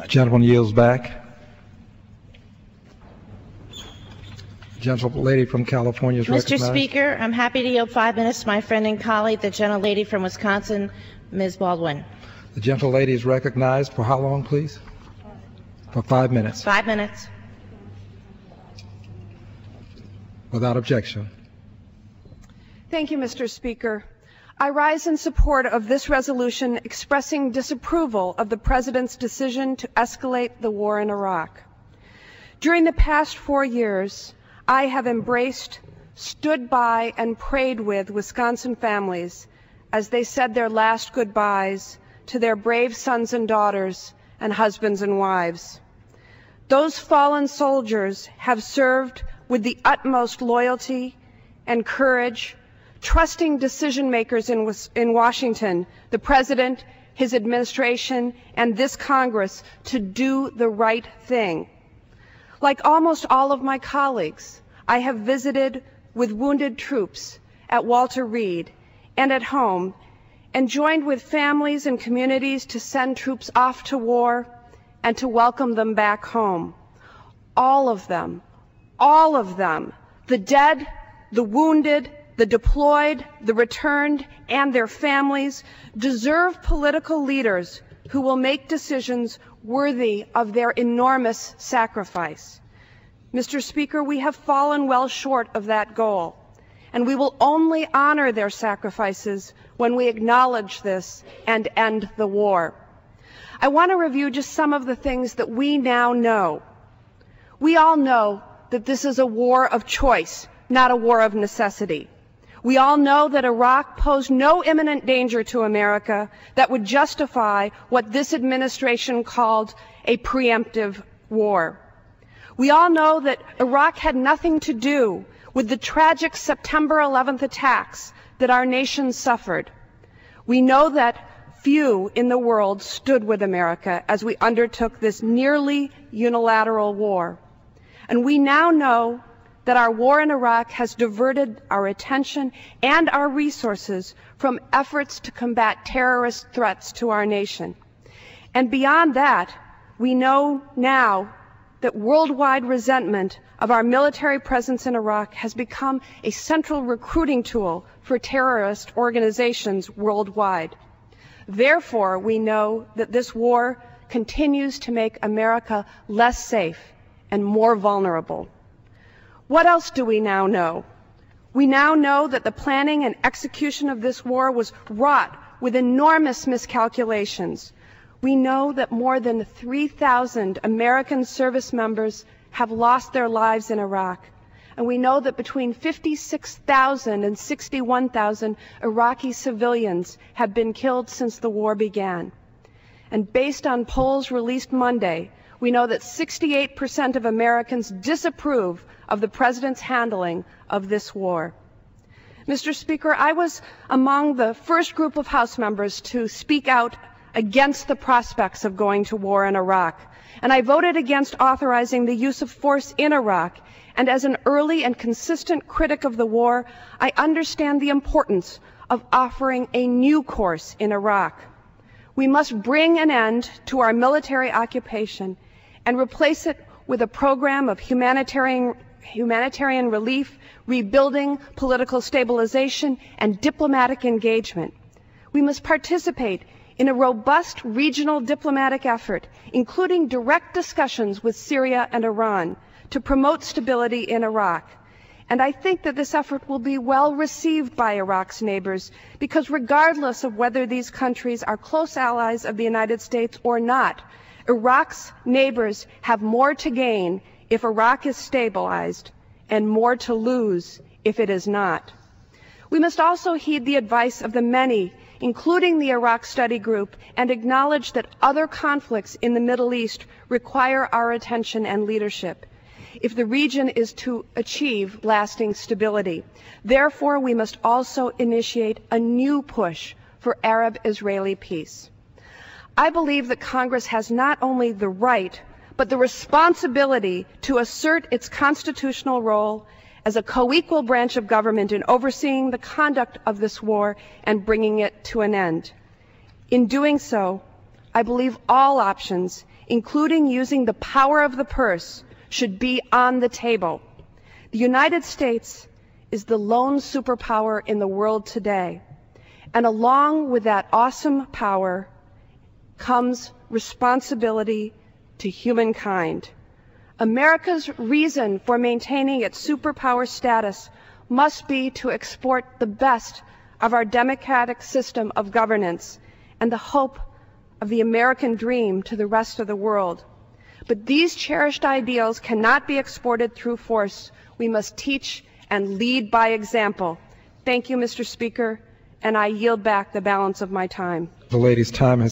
Gentleman yields back. Gentlelady from California is recognized. Mr. Speaker, I'm happy to yield 5 minutes to my friend and colleague, the gentlelady from Wisconsin, Ms. Baldwin. The gentlelady is recognized for how long, please? For 5 minutes. 5 minutes. Without objection. Thank you, Mr. Speaker. I rise in support of this resolution expressing disapproval of the President's decision to escalate the war in Iraq. During the past 4 years, I have embraced, stood by, and prayed with Wisconsin families as they said their last goodbyes to their brave sons and daughters and husbands and wives. Those fallen soldiers have served with the utmost loyalty and courage, trusting decision makers in Washington, the President, his administration, and this Congress to do the right thing. Like almost all of my colleagues, I have visited with wounded troops at Walter Reed and at home, and joined with families and communities to send troops off to war and to welcome them back home. All of them, the dead, the wounded, the deployed, the returned, and their families deserve political leaders who will make decisions worthy of their enormous sacrifice. Mr. Speaker, we have fallen well short of that goal, and we will only honor their sacrifices when we acknowledge this and end the war. I want to review just some of the things that we now know. We all know that this is a war of choice, not a war of necessity. We all know that Iraq posed no imminent danger to America that would justify what this administration called a preemptive war. We all know that Iraq had nothing to do with the tragic September 11th attacks that our nation suffered. We know that few in the world stood with America as we undertook this nearly unilateral war. And we now know that our war in Iraq has diverted our attention and our resources from efforts to combat terrorist threats to our nation. And beyond that, we know now that worldwide resentment of our military presence in Iraq has become a central recruiting tool for terrorist organizations worldwide. Therefore, we know that this war continues to make America less safe and more vulnerable. What else do we now know? We now know that the planning and execution of this war was wrought with enormous miscalculations. We know that more than 3,000 American service members have lost their lives in Iraq. And we know that between 56,000 and 61,000 Iraqi civilians have been killed since the war began. And based on polls released Monday, we know that 68% of Americans disapprove of the President's handling of this war. Mr. Speaker, I was among the first group of House members to speak out against the prospects of going to war in Iraq, and I voted against authorizing the use of force in Iraq. And as an early and consistent critic of the war, I understand the importance of offering a new course in Iraq. We must bring an end to our military occupation and replace it with a program of humanitarian relief, rebuilding, political stabilization, and diplomatic engagement. We must participate in a robust regional diplomatic effort, including direct discussions with Syria and Iran, to promote stability in Iraq. And I think that this effort will be well received by Iraq's neighbors, because regardless of whether these countries are close allies of the United States or not, Iraq's neighbors have more to gain if Iraq is stabilized and more to lose if it is not. We must also heed the advice of the many, including the Iraq Study Group, and acknowledge that other conflicts in the Middle East require our attention and leadership if the region is to achieve lasting stability. Therefore, we must also initiate a new push for Arab-Israeli peace. I believe that Congress has not only the right, but the responsibility to assert its constitutional role as a co-equal branch of government in overseeing the conduct of this war and bringing it to an end. In doing so, I believe all options, including using the power of the purse, should be on the table. The United States is the lone superpower in the world today, and along with that awesome power comes responsibility to humankind. America's reason for maintaining its superpower status must be to export the best of our democratic system of governance and the hope of the American dream to the rest of the world. But these cherished ideals cannot be exported through force. We must teach and lead by example. Thank you, Mr. Speaker, and I yield back the balance of my time. The lady's time has